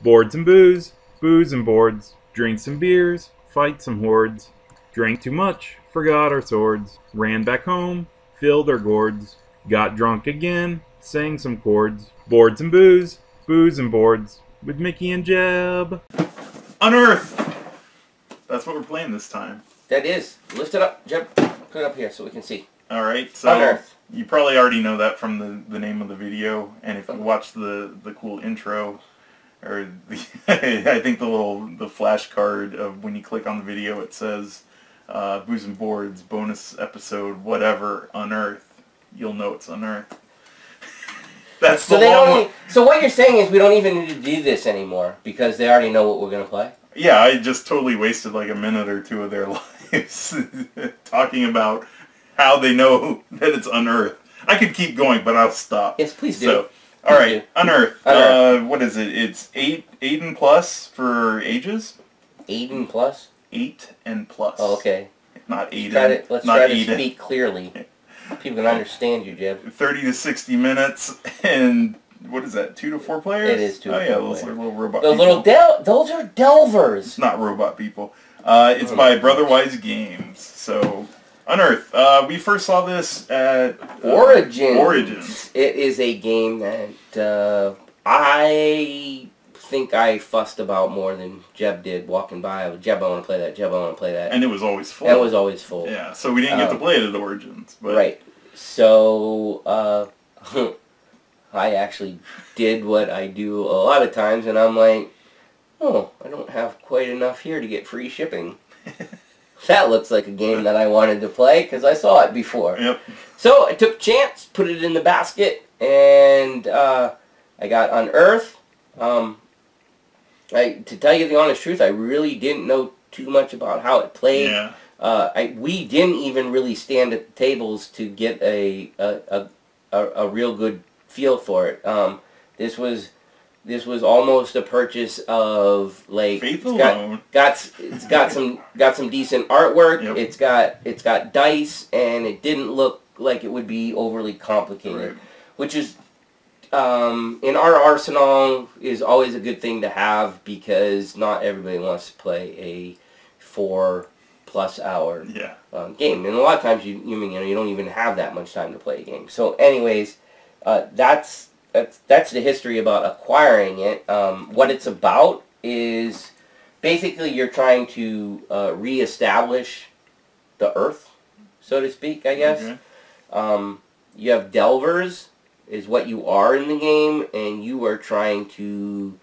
Boards and booze, booze and boards, drink some beers, fight some hordes. Drank too much, forgot our swords, ran back home, filled our gourds, got drunk again, sang some chords. Boards and booze and boards, with Mickey and Jeb. Unearth! That's what we're playing this time. That is. Lift it up, Jeb. Put it up here so we can see. Alright, so Unearth. You probably already know that from the name of the video, and if you watch the cool intro, or I think the flashcard of when you click on the video, it says Booze and Boards, bonus episode, whatever, Unearth. You'll know it's Unearth. That's the long... So what you're saying is we don't even need to do this anymore, because they already know what we're going to play? Yeah, I just totally wasted like a minute or two of their lives talking about how they know that it's Unearth. I could keep going, but I'll stop. Yes, please do. So, alright, Unearth. What is it? It's 8 and plus for ages? 8 and plus? 8 and plus. Oh, okay. Not 8 Let's try to speak clearly. People can understand you, Jeb. 30 to 60 minutes, and what is that, 2 to 4 players? It is 2 to 4 players. Those are little robot those people. Those are delvers. Not robot people. It's by Brotherwise Games. So, Unearth. We first saw this at Origins. It is a game that I think I fussed about more than Jeb did walking by. Jeb, I want to play that. Jeb, I want to play that. And it was always full. It was always full. Yeah, so we didn't get to play it at Origins. But. Right. So, I actually did what I do a lot of times, and I'm like, oh, I don't have quite enough here to get free shipping. That looks like a game that I wanted to play, because I saw it before. Yep. So, I took a chance, put it in the basket, and I got Unearth. To tell you the honest truth, I really didn't know too much about how it played. Yeah. We didn't even really stand at the tables to get a real good feel for it. This was almost a purchase of like Faith alone. It's got some decent artwork. Yep. It's got dice, and it didn't look like it would be overly complicated, right. Which is in our arsenal is always a good thing to have, because not everybody wants to play a 4+ hour game, and a lot of times you don't even have that much time to play a game. So, anyways, that's the history about acquiring it. What it's about is basically you're trying to reestablish the Earth, so to speak, I guess. Okay. You have delvers, is what you are in the game, and you are trying to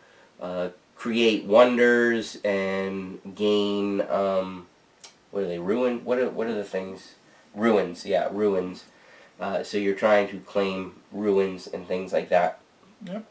create wonders and gain, what are they, ruin? What are the things? Ruins, yeah, ruins. So you're trying to claim ruins and things like that. Yep.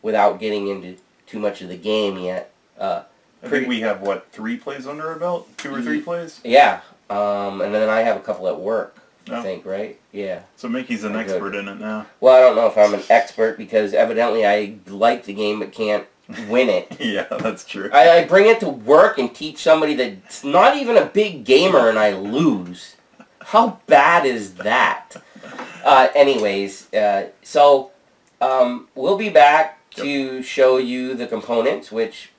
Without getting into too much of the game yet. I think we have, what, 3 plays under our belt? 2 or 3 plays? Yeah. And then I have a couple at work, I Oh. think, right? Yeah. So Mickey's an expert in it now. Well, I don't know if I'm an expert, because evidently I like the game but can't win it. Yeah, that's true. I bring it to work and teach somebody that's not even a big gamer, and I lose. How bad is that? Anyways, so we'll be back to show you the components, which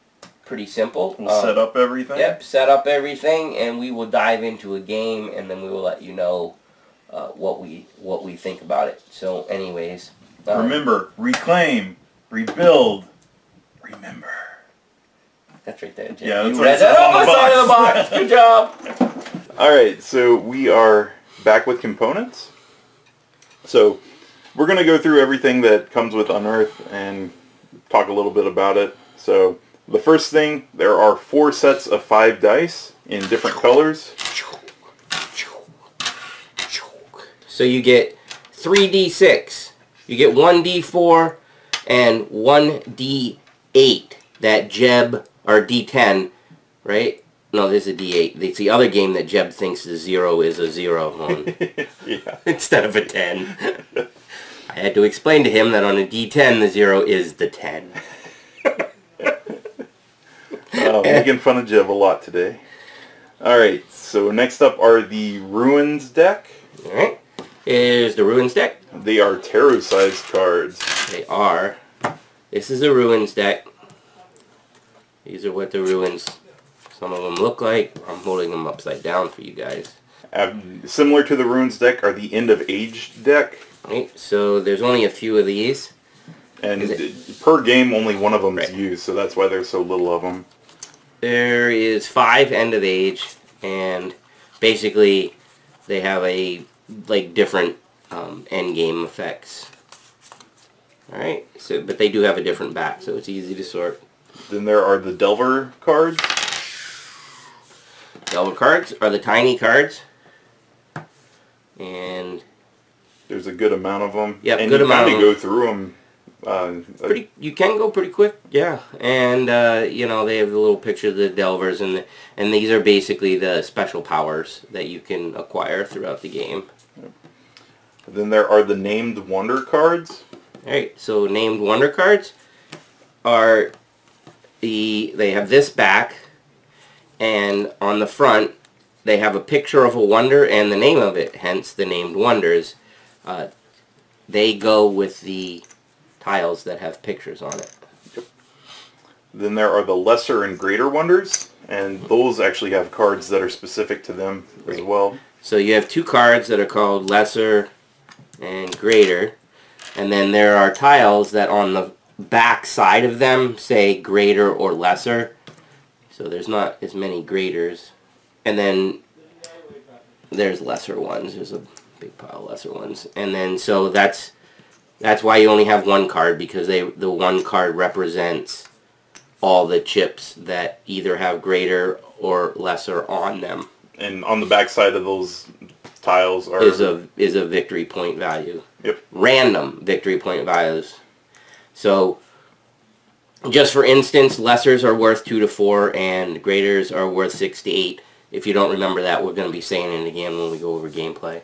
pretty simple. We'll set up everything. Yep, set up everything, and we will dive into a game, and then we will let you know what we think about it. So, anyways, remember, reclaim, rebuild, remember. That's right there, Jim. Yeah, that's you read that on the side of the box. Good job. Alright, so we are back with components. So, we're going to go through everything that comes with Unearth and talk a little bit about it. So, the first thing, there are 4 sets of 5 dice in different colors. So you get 3d6, you get 1d4, and 1d8. That Jeb, or d10, right? No, this is a d8. It's the other game that Jeb thinks the 0 is a 0 on. Yeah. Instead of a 10. I had to explain to him that on a d10, the 0 is the 10. Making fun of Jeb a lot today. Alright, so next up are the Ruins deck. Alright. Here's the Ruins deck. They are tarot-sized cards. They are. This is a Ruins deck. These are what the Ruins, some of them look like. I'm holding them upside down for you guys. Similar to the Ruins deck are the End of Age deck. Right, so there's only a few of these. And per game, only one of them is used, so that's why there's so little of them. There is 5 End of Age, and basically they have a different end game effects. Alright, so but they do have a different back, so it's easy to sort. Then there are the Delver cards. Delver cards are the tiny cards. And there's a good amount of them. Yep, and good amount of them. Go through them. You can go pretty quick, yeah. And you know, they have the little picture of the Delvers, and these are basically the special powers that you can acquire throughout the game. Yep. Then there are the Named Wonder cards. Alright, so Named Wonder cards are they have this back, and on the front they have a picture of a wonder and the name of it, hence the Named Wonders. They go with the tiles that have pictures on it. Yep. Then there are the Lesser and Greater Wonders, and those actually have cards that are specific to them as well. So you have 2 cards that are called Lesser and Greater, and then there are tiles that on the back side of them say Greater or Lesser. So there's not as many Greaters. And then there's lesser ones. There's a big pile of lesser ones. And then so that's why you only have 1 card, because the 1 card represents all the chips that either have greater or lesser on them. And on the back side of those tiles are is a victory point value. Yep. Random victory point values. So just for instance, lessers are worth 2 to 4 and greaters are worth 6 to 8. If you don't remember that, we're going to be saying it again when we go over gameplay.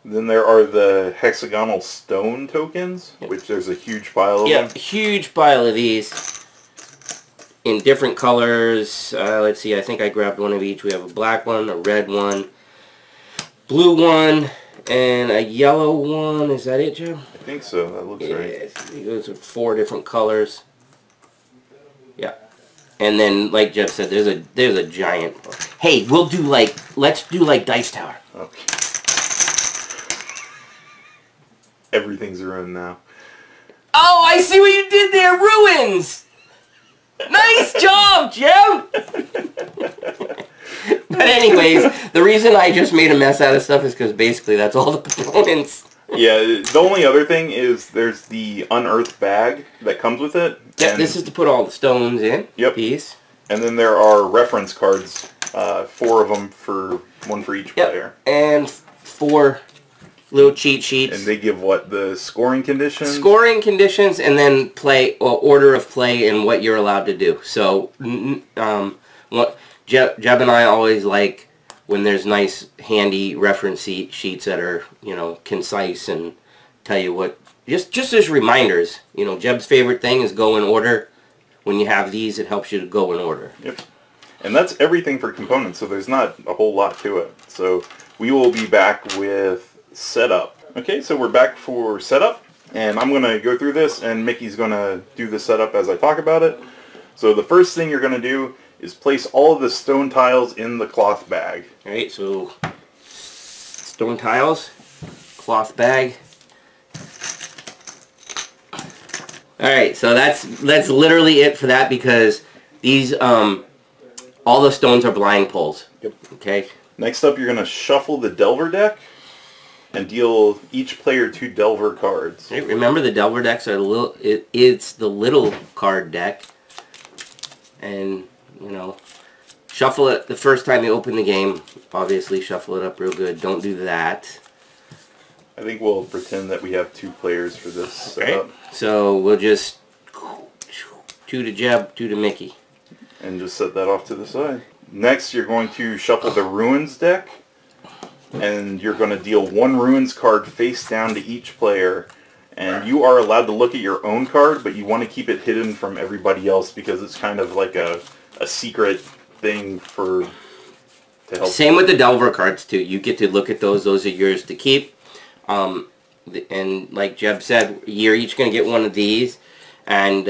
Then there are the hexagonal stone tokens, which there's a huge pile of them. Yeah, huge pile of these in different colors. Let's see, I think I grabbed one of each. We have a black one, a red one, blue one, and a yellow one. Is that it, Jeb? I think so. That looks right. Those are 4 different colors. Yeah. And then, like Jeff said, there's a giant. Hey, let's do like Dice Tower. Okay. Everything's ruined now. Oh, I see what you did there, Ruins. Nice job, Jeb. But anyways, the reason I just made a mess out of stuff is because basically that's all the components. Yeah, the only other thing is there's the Unearth bag that comes with it. Yeah, this is to put all the stones in. Yep. Piece. And then there are reference cards, 4 of them, one for each player. And 4 little cheat sheets. And they give what, the scoring conditions? Scoring conditions, and then play or order of play and what you're allowed to do. So, what Jeb and I always like when there's nice, handy reference sheets that are, you know, concise and tell you what. Just as reminders. You know, Jeb's favorite thing is go in order. When you have these, it helps you to go in order. Yep. And that's everything for components, so there's not a whole lot to it. So we will be back with setup. Okay, so we're back for setup, and I'm going to go through this, and Mickey's going to do the setup as I talk about it. So the first thing you're going to do is place all of the stone tiles in the cloth bag. Alright, so stone tiles, cloth bag. Alright, so that's literally it for that, because these, all the stones are blind pulls. Yep. Okay. Next up, you're going to shuffle the Delver deck and deal each player 2 Delver cards. Right, remember the Delver decks are it's the little card deck. And, you know, shuffle it the first time you open the game. Obviously, shuffle it up real good. Don't do that. I think we'll pretend that we have 2 players for this setup. So we'll just 2 to Jeb, 2 to Mickey. And just set that off to the side. Next, you're going to shuffle the Ruins deck. And you're going to deal 1 Ruins card face down to each player. And you are allowed to look at your own card, but you want to keep it hidden from everybody else because it's kind of like a secret thing to help. Same with the Delver cards too. You get to look at those. Those are yours to keep. And like Jeb said, you're each going to get one of these. And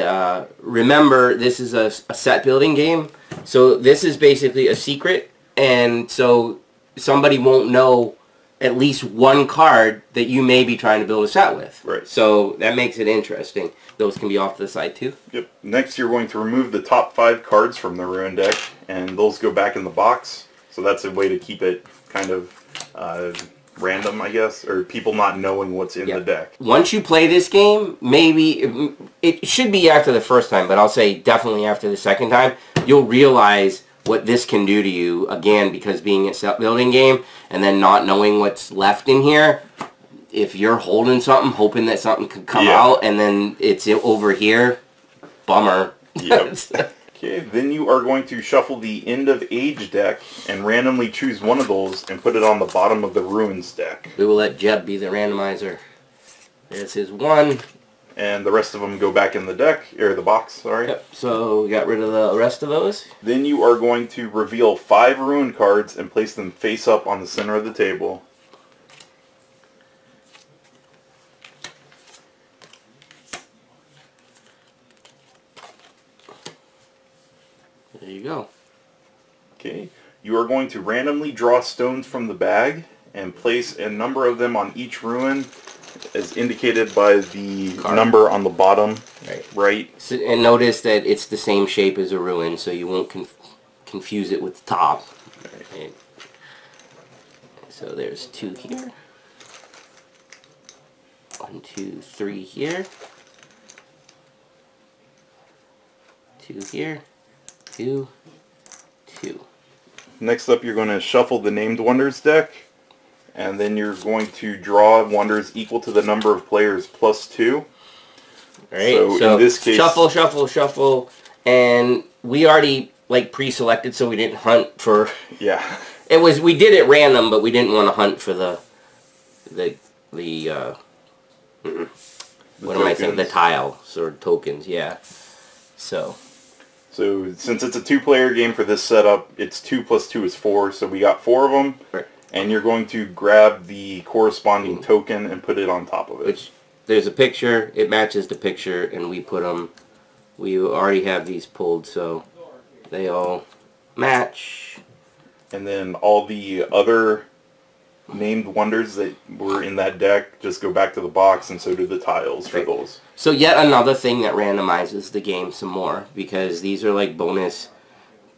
remember, this is a set building game, so this is basically a secret, and so somebody won't know at least one card that you may be trying to build a set with. Right. So that makes it interesting. Those can be off to the side too. Yep. Next, you're going to remove the top 5 cards from the ruin deck, and those go back in the box. So that's a way to keep it kind of random, I guess, or people not knowing what's in the deck. Once you play this game, maybe it should be after the first time, but I'll say definitely after the second time, you'll realize what this can do to you, again, because being a set building game and then not knowing what's left in here. If you're holding something, hoping that something could come out, and then it's over here, bummer. Yep. Okay, then you are going to shuffle the End of Age deck and randomly choose one of those and put it on the bottom of the Ruins deck. We will let Jeb be the randomizer. There's his one. And the rest of them go back in the deck, or the box, sorry. Yep, so we got rid of the rest of those. Then you are going to reveal 5 Ruin cards and place them face up on the center of the table. There you go. Okay, you are going to randomly draw stones from the bag and place a number of them on each ruin as indicated by the number on the bottom right. So, and notice that it's the same shape as a ruin, so you won't confuse it with the top. Right. So there's 2 here. 1, 2, 3 here. 2 here. 2, 2. Next up, you're going to shuffle the Named Wonders deck, and then you're going to draw wonders equal to the number of players plus 2. Alright, so in this case, shuffle, shuffle, shuffle, and we already like pre-selected, so we didn't hunt for. Yeah. It was, we did it random, but we didn't want to hunt for the what am I saying? The tiles or tokens, yeah. So since it's a 2-player game for this setup, it's 2 plus 2 is 4, so we got 4 of them. Right. And you're going to grab the corresponding token and put it on top of it. Which, there's a picture, it matches the picture, and we put them, we already have these pulled, so they all match. And then all the other named wonders that were in that deck just go back to the box, and so do the tiles for those. So yet another thing that randomizes the game some more, because these are like bonus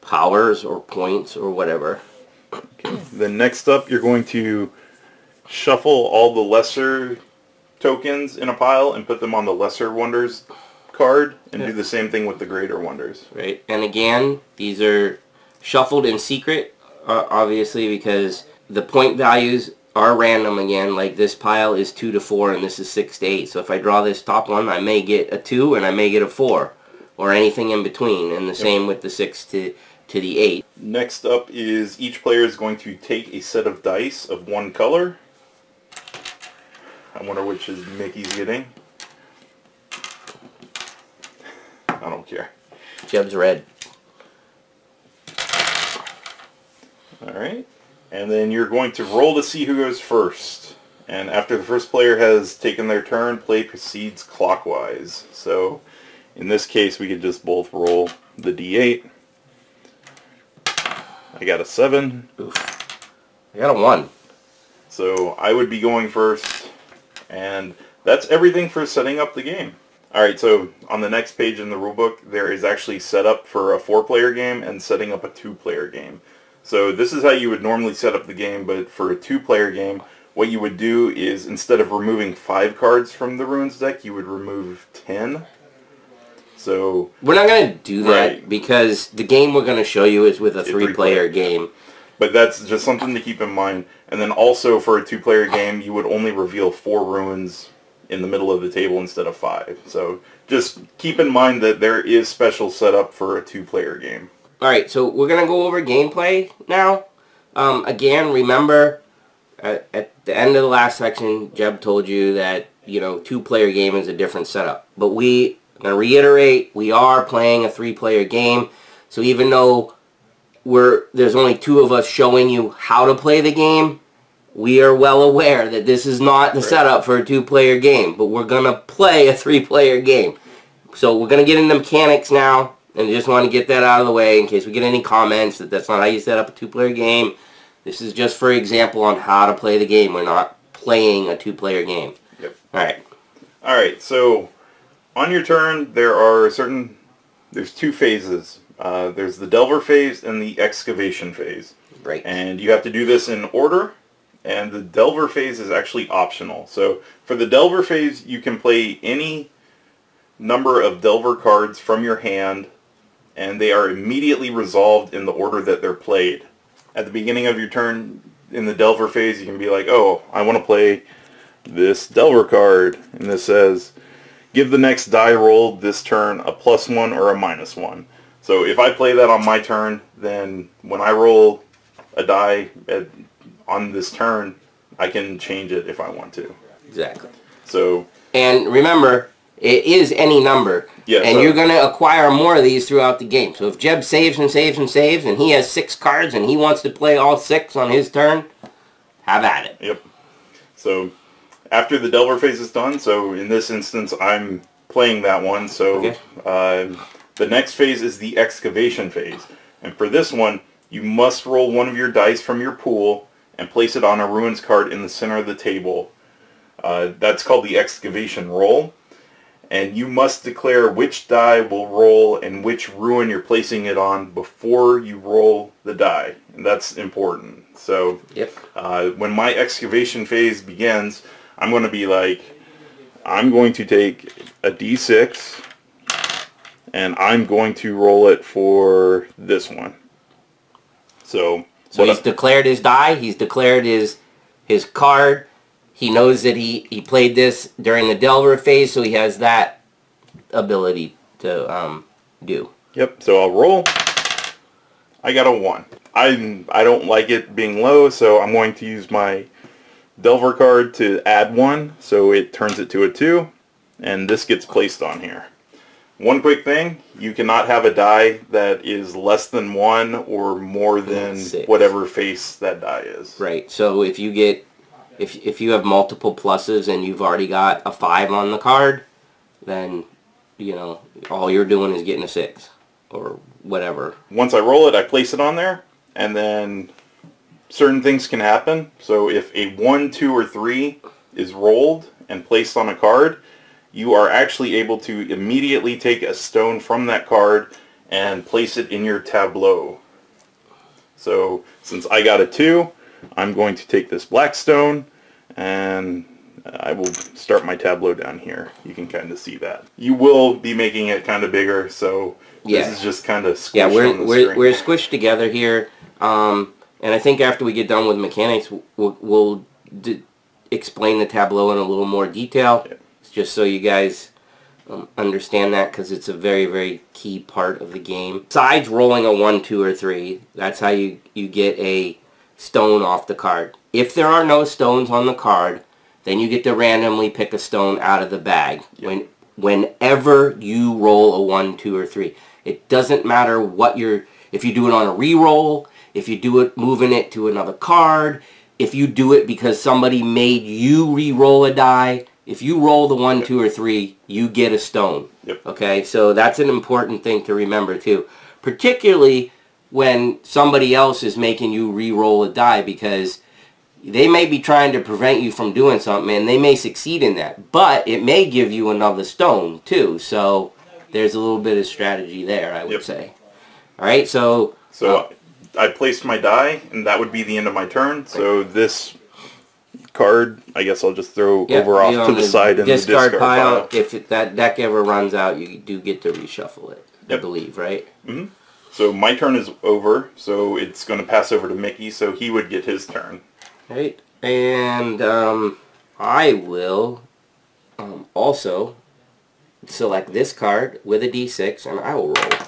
powers or points or whatever. Okay. Then next up, you're going to shuffle all the lesser tokens in a pile and put them on the lesser wonders card, and do the same thing with the greater wonders. Right, and again, these are shuffled in secret, obviously, because the point values are random again. Like this pile is 2 to 4 and this is 6 to 8. So if I draw this top one, I may get a 2 and I may get a 4, or anything in between. And the same with the 6 to the 8. Next up is each player is going to take a set of dice of one color. I wonder which is Mickey's getting. I don't care. Jeb's red. Alright. And then you're going to roll to see who goes first. And after the first player has taken their turn, play proceeds clockwise. So in this case, we could just both roll the d8. I got a 7. Oof. I got a 1. So I would be going first. And that's everything for setting up the game. Alright, so on the next page in the rulebook, there is actually setup for a 4-player game and setting up a 2-player game. So this is how you would normally set up the game, but for a 2-player game, what you would do is instead of removing 5 cards from the Ruins deck, you would remove 10. So we're not going to do that because the game we're going to show you is with a 3-player game. But that's just something to keep in mind. And then also for a 2-player game, you would only reveal 4 ruins in the middle of the table instead of 5. So just keep in mind that there is special setup for a 2-player game. Alright, so we're going to go over gameplay now. Again, remember, at the end of the last section, Jeb told you that, 2-player game is a different setup. But I'm going to reiterate, we are playing a 3-player game. So even though there's only 2 of us showing you how to play the game, we are well aware that this is not the setup for a 2-player game. But we're going to play a 3-player game. So we're going to get into mechanics now, and I just want to get that out of the way in case we get any comments that that's not how you set up a two-player game. This is just for example on how to play the game. We're not playing a two-player game. Yep. Alright. Alright, so on your turn there's two phases. There's the Delver phase and the Excavation phase. Right. And you have to do this in order, and the Delver phase is actually optional. So for the Delver phase, you can play any number of Delver cards from your hand, and they are immediately resolved in the order that they're played. At the beginning of your turn in the Delver phase, you can be like, oh, I want to play this Delver card, and this says, give the next die rolled this turn a +1 or a -1. So if I play that on my turn, then when I roll a die on this turn, I can change it if I want to. Exactly. So, and remember, it is any number. Yeah, and you're going to acquire more of these throughout the game. So if Jeb saves and saves and saves, and he has 6 cards, and he wants to play all 6 on his turn, have at it. Yep. So after the Delver phase is done, so in this instance, I'm playing that one. So okay. The next phase is the Excavation phase. And for this one, you must roll one of your dice from your pool and place it on a Ruins card in the center of the table. That's called the Excavation roll. And you must declare which die will roll and which ruin you're placing it on before you roll the die. And that's important. So yep. When my Excavation phase begins, I'm going to be like, I'm going to take a D6 and I'm going to roll it for this one. So he's declared his die, he's declared his card. He knows that he played this during the Delver phase, so he has that ability to do. Yep, so I'll roll. I got a 1. I don't like it being low, so I'm going to use my Delver card to add 1, so it turns it to a 2, and this gets placed on here. One quick thing, you cannot have a die that is less than 1 or more than 6. Whatever face that die is. Right, so if you get, if you have multiple pluses and you've already got a 5 on the card, then, you know, all you're doing is getting a 6 or whatever. Once I roll it, I place it on there, and then certain things can happen. So if a 1, 2, or 3 is rolled and placed on a card, you are actually able to immediately take a stone from that card and place it in your tableau. So since I got a 2, I'm going to take this black stone and I will start my tableau down here. You can kind of see that. You will be making it kind of bigger, so this is just kind of squished on the screen. We're squished together here, and I think after we get done with mechanics, we'll explain the tableau in a little more detail. Yeah. Just so you guys understand that, because it's a very, very key part of the game. Besides rolling a 1, 2, or 3, that's how you get a stone off the card. If there are no stones on the card, then you get to randomly pick a stone out of the bag. Yep. Whenever you roll a 1, 2, or 3. It doesn't matter what if you do it on a re-roll, if you do it moving it to another card, if you do it because somebody made you re-roll a die. If you roll the 1, 2, or 3, you get a stone. Yep. Okay, so that's an important thing to remember too. Particularly when somebody else is making you re-roll a die, because they may be trying to prevent you from doing something, and they may succeed in that. But it may give you another stone too. So there's a little bit of strategy there, I would say. All right, so I placed my die, and that would be the end of my turn. So this card, I guess I'll just throw over off to the side in the discard pile. If that deck ever runs out, you do get to reshuffle it, I believe, right? Mm-hmm. So my turn is over, so it's going to pass over to Mickey, so he would get his turn. Right, and I will also select this card with a D6, and I will roll.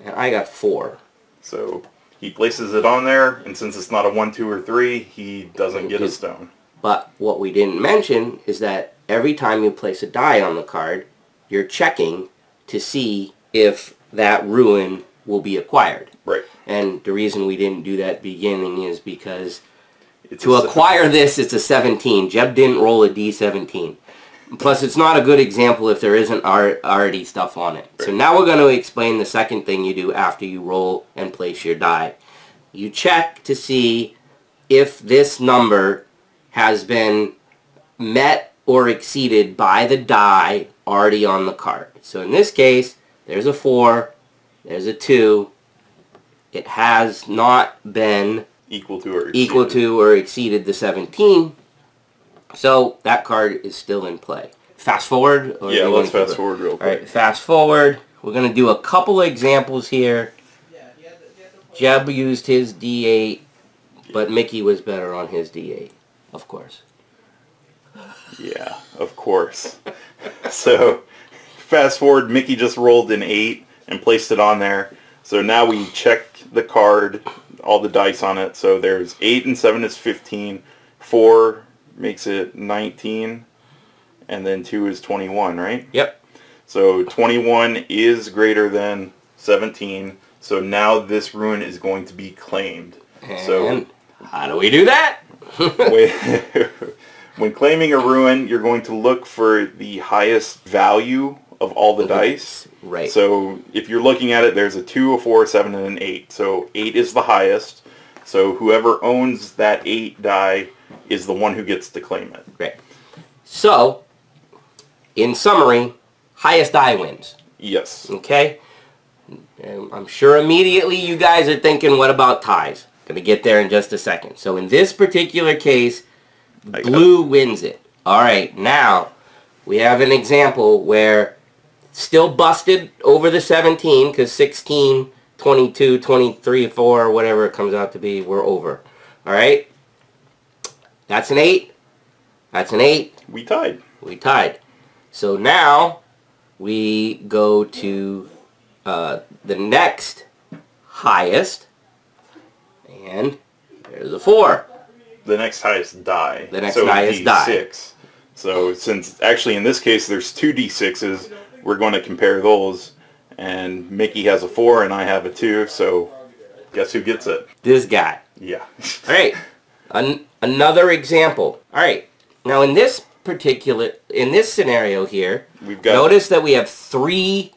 And I got 4. So he places it on there, and since it's not a 1, 2, or 3, he doesn't get a stone. But what we didn't mention is that every time you place a die on the card, you're checking to see if that ruin will be acquired. Right. And the reason we didn't do that beginning is because to acquire this, it's a 17. Jeb didn't roll a D17. Plus, it's not a good example if there isn't already stuff on it. Right. So now we're going to explain the second thing you do after you roll and place your die. You check to see if this number has been met or exceeded by the die already on the card. So in this case, there's a 4, there's a 2. It has not been equal to or exceeded the 17. So that card is still in play. Fast forward? Or yeah, let's fast forward real quick. Alright, fast forward. We're going to do a couple of examples here. Jeb used his D8, but Mickey was better on his D8, of course. Yeah, of course. So, fast forward, Mickey just rolled an 8 and placed it on there. So now we check the card, all the dice on it. So there's 8 and 7 is 15, 4 makes it 19, and then 2 is 21, right? Yep. So 21 is greater than 17, so now this ruin is going to be claimed. And so how do we do that? When claiming a ruin, you're going to look for the highest value of all the dice. Right. So if you're looking at it, there's a 2, a 4, a 7, and an 8. So 8 is the highest. So whoever owns that 8 die is the one who gets to claim it. Right. So, in summary, highest die wins. Yes. Okay? I'm sure immediately you guys are thinking, what about ties? Going to get there in just a second. So in this particular case, blue wins it. Alright, now we have an example where still busted over the 17 because 16, 22, 23, 4, whatever it comes out to be, we're over. Alright? That's an 8. That's an 8. We tied. We tied. So now we go to the next highest, and there's a 4. The next highest die. The next highest die. D6. So since actually in this case there's 2 D6s, we're going to compare those. And Mickey has a 4 and I have a 2, so guess who gets it? This guy. Yeah. Alright. Another example. Alright. Now in this scenario here, notice that we have 3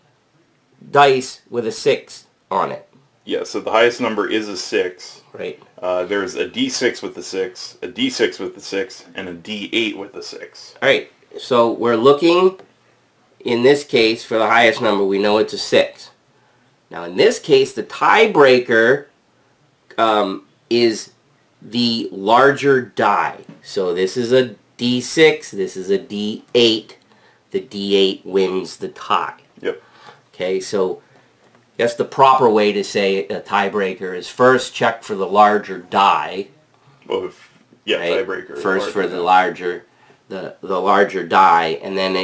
dice with a 6 on it. Yeah, so the highest number is a 6. Right. There's a D6 with the 6, a D6 with the 6, and a D8 with the 6. Alright, so we're looking, in this case, for the highest number, we know it's a 6. Now in this case, the tiebreaker is the larger die. So this is a D6, this is a D8. The D8 wins the tie. Yep. Okay, so I guess the proper way to say a tiebreaker is first check for the larger die. Well, yeah, right? Tiebreaker. First for the larger die, and then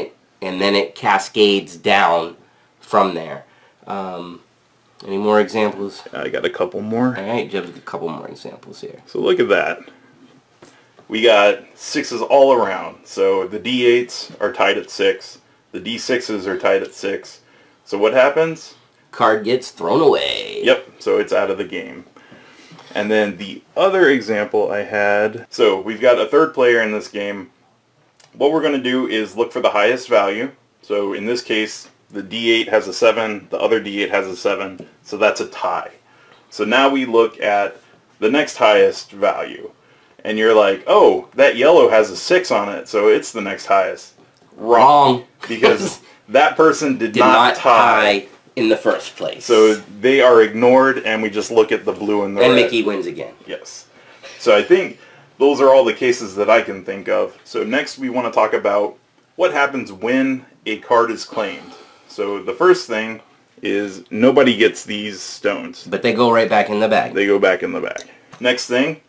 it cascades down from there. Any more examples? I got a couple more. All right, Jeb, a couple more examples here. So look at that. We got 6s all around. So the D8s are tied at 6. The D6s are tied at 6. So what happens? Card gets thrown away. Yep, so it's out of the game. And then the other example I had, so we've got a third player in this game. What we're going to do is look for the highest value. So in this case, the D8 has a 7, the other D8 has a 7, so that's a tie. So now we look at the next highest value. And you're like, oh, that yellow has a 6 on it, so it's the next highest. Wrong. Because that person did not tie in the first place. So they are ignored, and we just look at the blue and the red. And Mickey wins again. Yes. So I think those are all the cases that I can think of. So next we want to talk about what happens when a card is claimed. So the first thing is nobody gets these stones. But they go right back in the bag. They go back in the bag. Next thing,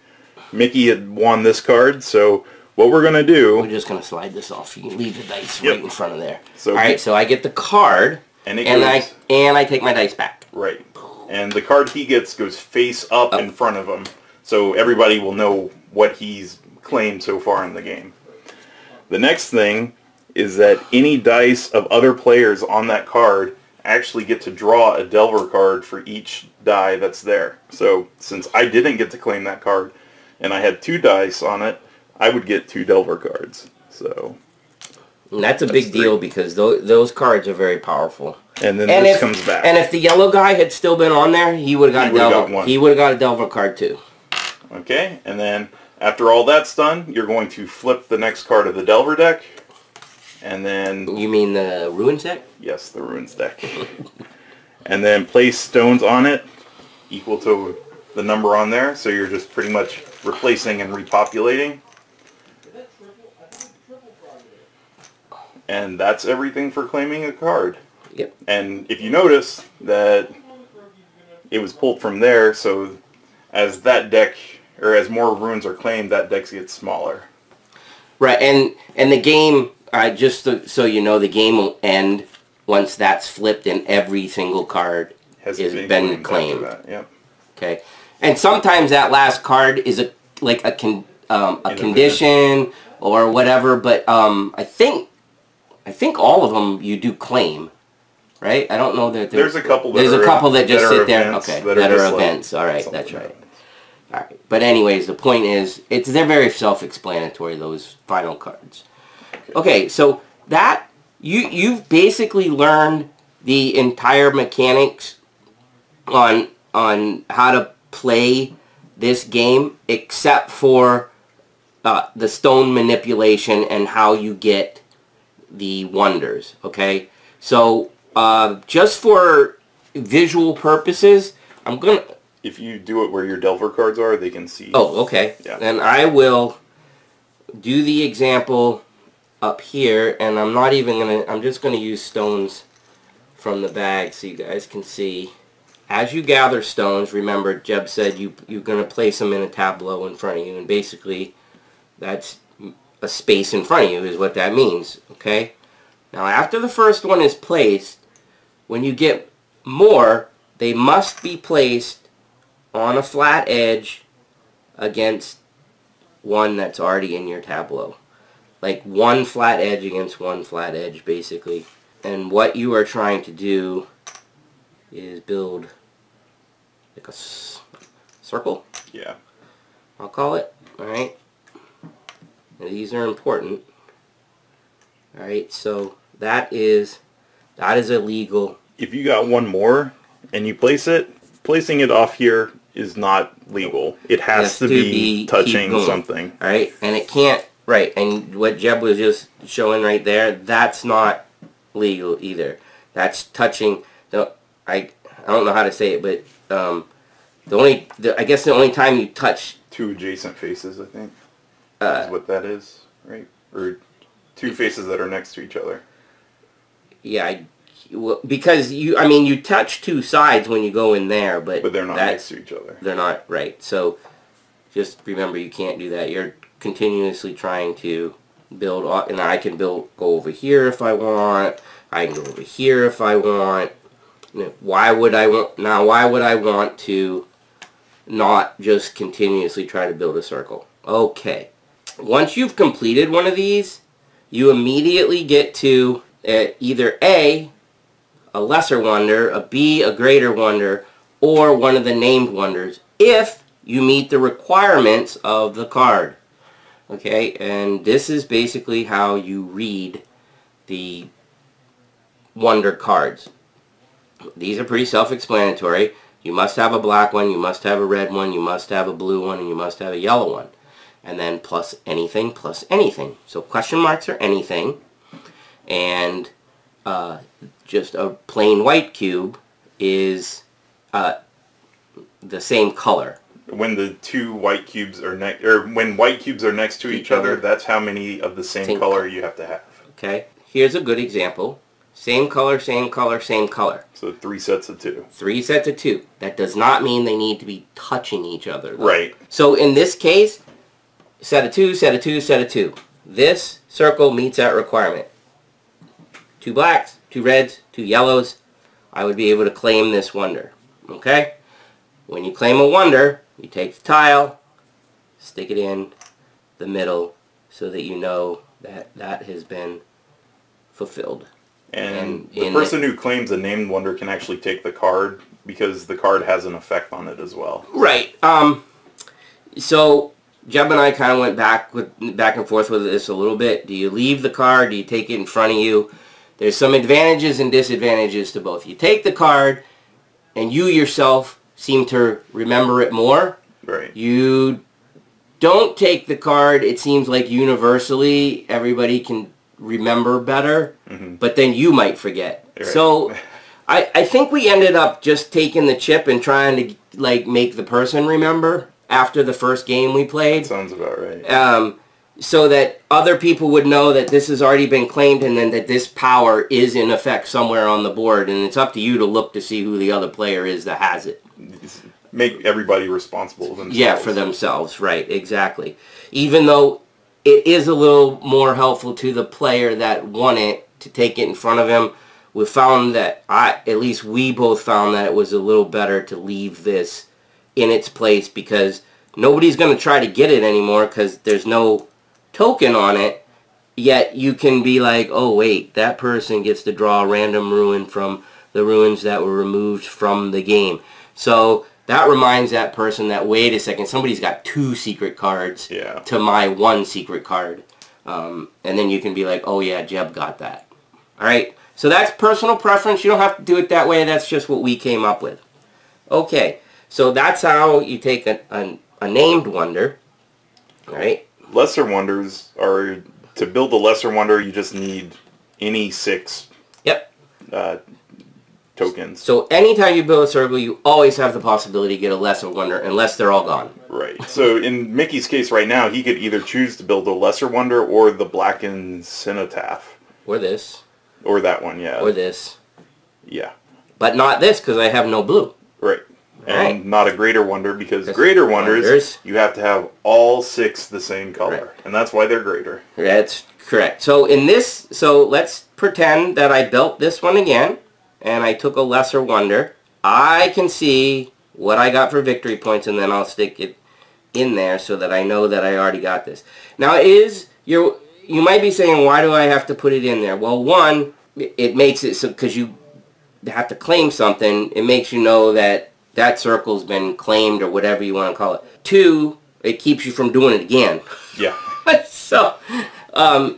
Mickey had won this card, so what we're going to do... We're just going to slide this off. You can leave the dice right in front of there. So alright, so I get the card, and I take my dice back. Right. And the card he gets goes face up in front of him, so everybody will know what he's claimed so far in the game. The next thing is that any dice of other players on that card actually get to draw a Delver card for each die that's there. So since I didn't get to claim that card, and I had 2 dice on it, I would get 2 Delver cards. So And that's a big deal because those cards are very powerful. And then this comes back. And if the yellow guy had still been on there, he would have got a Delver card too. Okay, and then after all that's done, you're going to flip the next card of the Delver deck. And then... You mean the Ruins deck? Yes, the Ruins deck. And then place stones on it equal to the number on there. So you're just pretty much replacing and repopulating. And that's everything for claiming a card. Yep. And if you notice that it was pulled from there, so as that deck, or as more runes are claimed, that deck gets smaller. Right, and the game, just so you know, the game will end once that's flipped and every single card has been claimed. Yep. Okay. And sometimes that last card is a condition or whatever, but I think all of them you do claim, right? I don't know that there's a couple. There's a couple that just sit there. Events, okay, that are events. All right, that's right. All right, but anyways, the point is, they're very self-explanatory. Those final cards. Okay, so that you've basically learned the entire mechanics on how to play this game, except for the stone manipulation and how you get the wonders. Okay, so just for visual purposes, I'm gonna... If you do it where your Delver cards are, they can see. Oh, okay. Yeah. Then I will do the example up here, and I'm not even gonna... I'm just gonna use stones from the bag so you guys can see. As you gather stones, remember Jeb said you're gonna place them in a tableau in front of you, and basically that's a space in front of you is what that means. Okay. Now after the first one is placed, when you get more, they must be placed on a flat edge against one that's already in your tableau. Like one flat edge against one flat edge, basically. And what you are trying to do is build like a circle. Yeah. I'll call it. Alright. These are important. Alright, so that is illegal. If you got one more and you place it, placing it off here is not legal. It has to be touching something. Alright, and it can't, right, and what Jeb was just showing right there, that's not legal either. That's touching, I don't know how to say it, but I guess the only time you touch... Two adjacent faces, I think, is what that is, right? Or two faces that are next to each other. Yeah, because you touch two sides when you go in there, but they're not next to each other. They're not, right. So just remember you can't do that. You're continuously trying to build, and I can go over here if I want. I can go over here if I want. Why would I want to not just continuously try to build a circle? Okay. Once you've completed one of these, you immediately get to either A, a lesser wonder, a B, a greater wonder, or one of the named wonders, if you meet the requirements of the card. Okay, and this is basically how you read the wonder cards. These are pretty self-explanatory. You must have a black one, you must have a red one, you must have a blue one, and you must have a yellow one. And then plus anything, plus anything. So question marks are anything. And just a plain white cube is the same color. When the two white cubes are when white cubes are next to each other, that's how many of the same color you have to have. Okay. Here's a good example. Same color, same color, same color. So 3 sets of 2. 3 sets of 2. That does not mean they need to be touching each other, though. Right. So in this case, set of 2, set of 2, set of 2. This circle meets that requirement. 2 blacks, 2 reds, 2 yellows. I would be able to claim this wonder. Okay? When you claim a wonder, you take the tile, stick it in the middle so that you know that that has been fulfilled. And the person who claims a named wonder can actually take the card because the card has an effect on it as well. Right. So Jeb and I kind of went back and forth with this a little bit. Do you leave the card? Do you take it in front of you? There's some advantages and disadvantages to both. You take the card, and you yourself seem to remember it more. Right. You don't take the card, it seems like universally everybody can remember better, but then you might forget. Right. So I think we ended up just taking the chip and trying to like make the person remember after the first game we played. Sounds about right. So that other people would know that this has already been claimed and then that this power is in effect somewhere on the board, and it's up to you to look to see who the other player is that has it. Make everybody responsible themselves. Yeah, for themselves, right, exactly. Even though it is a little more helpful to the player that won it to take it in front of him, we found that, at least we both found that it was a little better to leave this in its place because nobody's going to try to get it anymore because there's no token on it, yet you can be like, oh wait, that person gets to draw a random ruin from the ruins that were removed from the game. So that reminds that person that, wait a second, somebody's got 2 secret cards to my 1 secret card. And then you can be like, oh yeah, Jeb got that. Alright, so that's personal preference. You don't have to do it that way. That's just what we came up with. Okay, so that's how you take a named wonder. Alright. Lesser wonders are, to build a lesser wonder, you just need any 6 tokens. So anytime you build a circle, you always have the possibility to get a lesser wonder, unless they're all gone. Right. So in Mickey's case right now, he could either choose to build a lesser wonder or the blackened cenotaph. Or this. Or that one, yeah. Or this. Yeah. But not this, because I have no blue. Right. And not a greater wonder, because greater wonders, you have to have all 6 the same color. Right. And that's why they're greater. That's correct. So in this, so let's pretend that I built this one again, and I took a lesser wonder. I can see what I got for victory points, and then I'll stick it in there so that I know that I already got this. Now, you might be saying, why do I have to put it in there? Well, one, it makes it so, because you have to claim something, it makes you know that that circle's been claimed or whatever you want to call it. 2, it keeps you from doing it again. Yeah. So,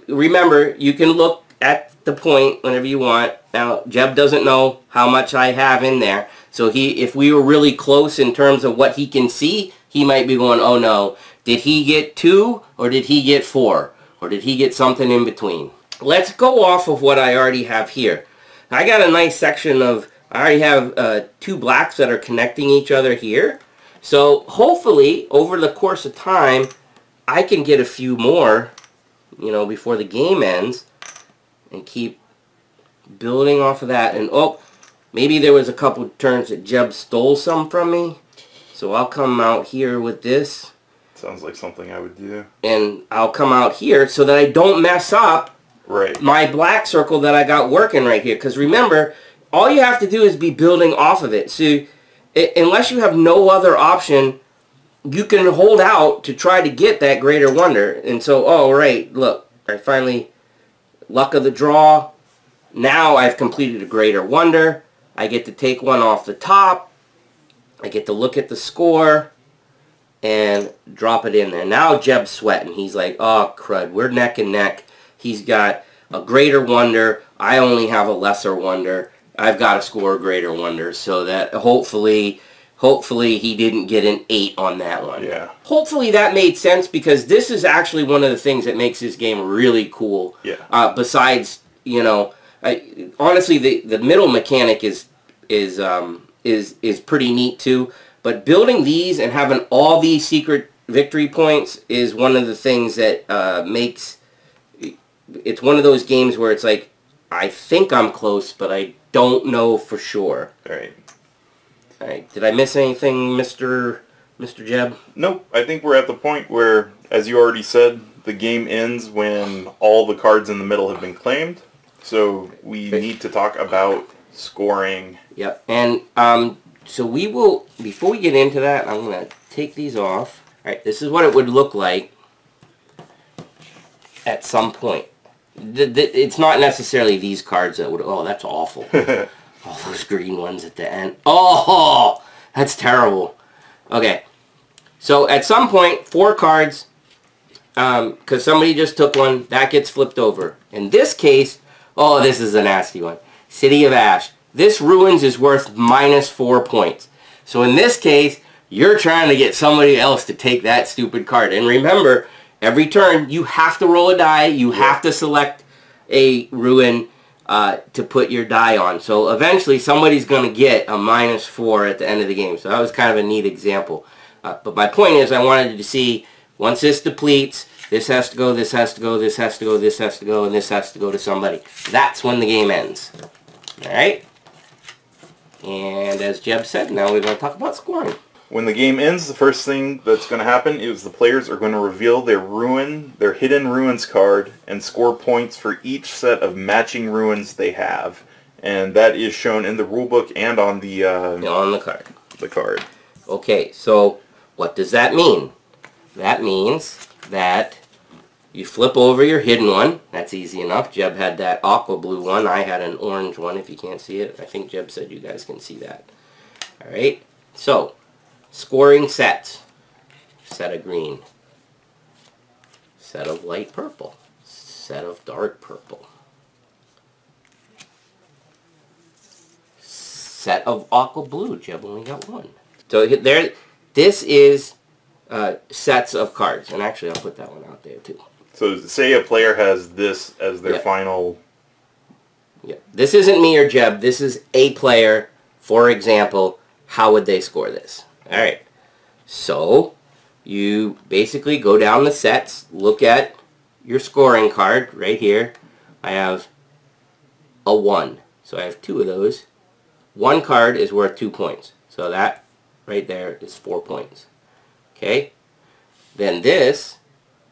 remember, you can look at the point whenever you want. Now, Jeb doesn't know how much I have in there. So if we were really close in terms of what he can see, he might be going, oh no, did he get 2 or did he get 4? Or did he get something in between? Let's go off of what I already have here. I got a nice section of, I already have 2 blacks that are connecting each other here. So hopefully, over the course of time, I can get a few more, before the game ends, and keep building off of that. And oh, maybe there was a couple turns that Jeb stole some from me. So I'll come out here with this. Sounds like something I would do. And I'll come out here so that I don't mess up my black circle that I got working right here. Because remember, all you have to do is be building off of it. So unless you have no other option, you can hold out to try to get that greater wonder. And so, oh, right, look, I finally, luck of the draw. Now I've completed a greater wonder. I get to take one off the top. I get to look at the score and drop it in there. Now Jeb's sweating. He's like, oh, crud, we're neck and neck. He's got a greater wonder. I only have a lesser wonder. I've got to score a greater wonder so that hopefully he didn't get an 8 on that one. Yeah. Hopefully that made sense, because this is actually one of the things that makes this game really cool. Yeah. Besides, honestly, the middle mechanic is pretty neat too. But building these and having all these secret victory points is one of the things that makes it's one of those games where it's like, I think I'm close, but I don't know for sure. Right. All right. Did I miss anything, Mr. Jeb? Nope. I think we're at the point where, as you already said, the game ends when all the cards in the middle have been claimed. So we need to talk about scoring. Yep. And so we will, before we get into that, I'm going to take these off. All right. This is what it would look like at some point. It's not necessarily these cards that would... Oh, that's awful. All those green ones at the end. Oh, that's terrible. Okay. So at some point, 4 cards, because somebody just took one, that gets flipped over. In this case, oh, this is a nasty one. City of Ash. This Ruins is worth -4 points. So in this case, you're trying to get somebody else to take that stupid card. And remember, every turn, you have to roll a die. You have to select a Ruin to put your die on. So eventually, somebody's going to get a -4 at the end of the game. So that was kind of a neat example. But my point is, I wanted to see, once this depletes, this has to go, this has to go, this has to go, this has to go, and this has to go to somebody. That's when the game ends. Alright? And as Jeb said, now we're going to talk about scoring. When the game ends, the first thing that's going to happen is the players are going to reveal their hidden ruins card and score points for each set of matching ruins they have. And that is shown in the rulebook and on the card. The card. Okay, so what does that mean? That means that you flip over your hidden one. That's easy enough. Jeb had that aqua blue one. I had an orange one, if you can't see it. I think Jeb said you guys can see that. Alright, so scoring sets. Set of green. Set of light purple. Set of dark purple. Set of aqua blue. Jeb only got one. So there, this is sets of cards. And actually, I'll put that one out there too. So say a player has this as their final... Yeah. This isn't me or Jeb. This is a player. For example, how would they score this? Alright. So, you basically go down the sets, look at your scoring card right here. I have a 1. So I have 2 of those. One card is worth 2 points. So that right there is 4 points. Okay? Then this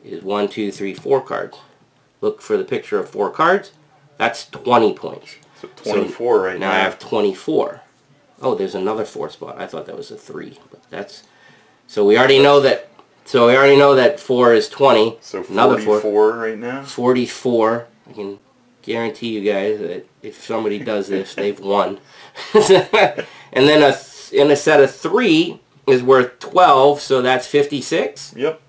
is 1, 2, 3, 4 cards. Look for the picture of 4 cards. That's 20 points. So 24 right now. Now I have 24. Oh, there's another 4 spot. I thought that was a 3, but that's... So we already know that. So we already know that 4 is 20. So another 44 right now. 44. I can guarantee you guys that if somebody does this, they've won. And then in a set of 3 is worth 12, so that's 56. Yep.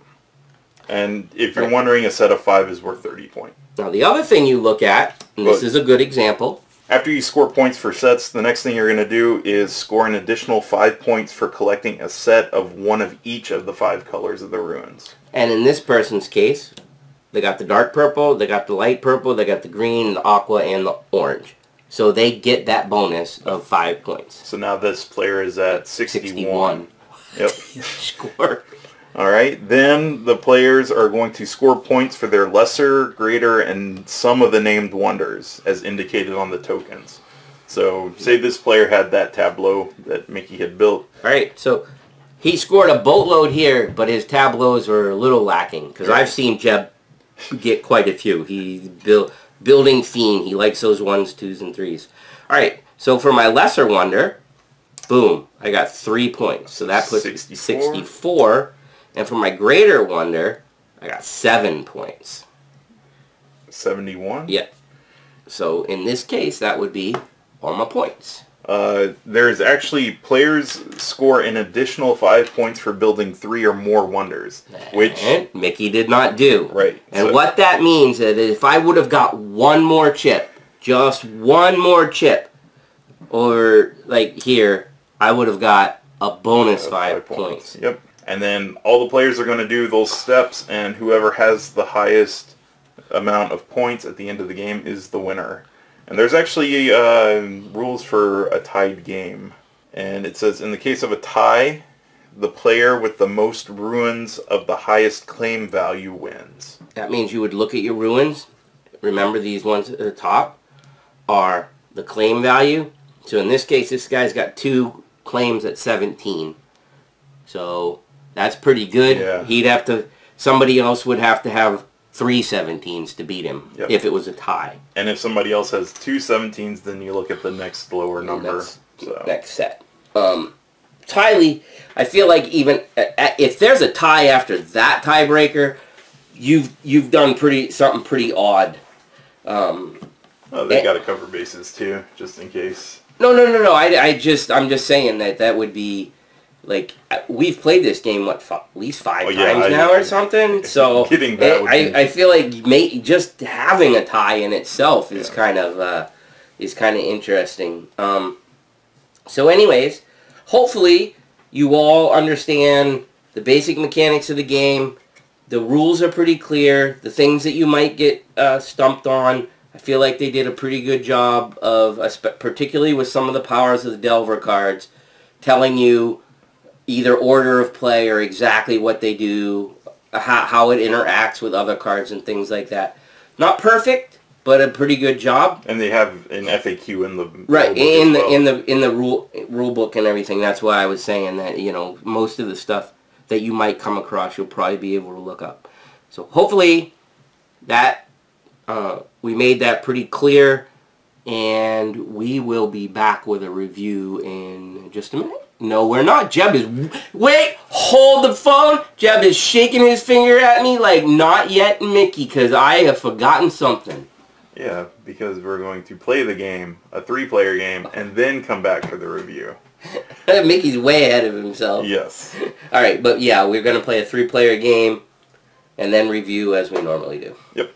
And if you're wondering, a set of 5 is worth 30 points. Now the other thing you look at, and this is a good example. After you score points for sets, the next thing you're going to do is score an additional 5 points for collecting a set of one of each of the 5 colors of the ruins. And in this person's case, they got the dark purple, they got the light purple, they got the green, the aqua, and the orange. So they get that bonus of 5 points. So now this player is at 61. Yep. Score. Alright, then the players are going to score points for their lesser, greater, and some of the named wonders, as indicated on the tokens. So, say this player had that tableau that Mickey had built. Alright, so he scored a boatload here, but his tableaus are a little lacking, because I've seen Jeb get quite a few. He's building fiend. He likes those 1s, 2s, and 3s. Alright, so for my lesser wonder, boom, I got 3 points. So that puts 64. And for my greater wonder, I got 7 points. 71? Yeah. So in this case, that would be all my points. There's actually, players score an additional 5 points for building 3 or more wonders. Which Mickey did not do. Right. And so what that means is that if I would have got one more chip, just one more chip, or like here, I would have got a bonus 5 points. Yep. And then all the players are going to do those steps, and whoever has the highest amount of points at the end of the game is the winner. And there's actually rules for a tied game. And it says, in the case of a tie, the player with the most ruins of the highest claim value wins. That means you would look at your ruins. Remember, these ones at the top are the claim value. So in this case, this guy's got 2 claims at 17. So that's pretty good. Yeah. He'd have to, somebody else would have to have 3 17s to beat him if it was a tie. And if somebody else has 2 17s, then you look at the next lower number. Next set. Tylee, I feel like even if there's a tie after that tiebreaker, you've done something pretty odd. Oh, they got to cover bases too, just in case. No. I'm just saying that would be. like we've played this game at least 5 times yeah, now or something. So I feel like just having a tie in itself is kind of interesting. So anyways, hopefully you all understand the basic mechanics of the game. The rules are pretty clear. The things that you might get stumped on, I feel like they did a pretty good job of, particularly with some of the powers of the Delver cards, telling you either order of play or exactly what they do, how it interacts with other cards and things like that. Not perfect, but a pretty good job. And they have an FAQ in the right in the rule book and everything. That's why I was saying that, you know, most of the stuff that you might come across, you'll probably be able to look up. So hopefully that we made that pretty clear, and we will be back with a review in just a minute. No, we're not. Jeb is... Wait! Hold the phone! Jeb is shaking his finger at me like, not yet, Mickey, because I have forgotten something. Yeah, because we're going to play the game, a 3-player game, and then come back for the review. Mickey's way ahead of himself. Yes. Alright, but yeah, we're going to play a 3-player game, and then review as we normally do. Yep.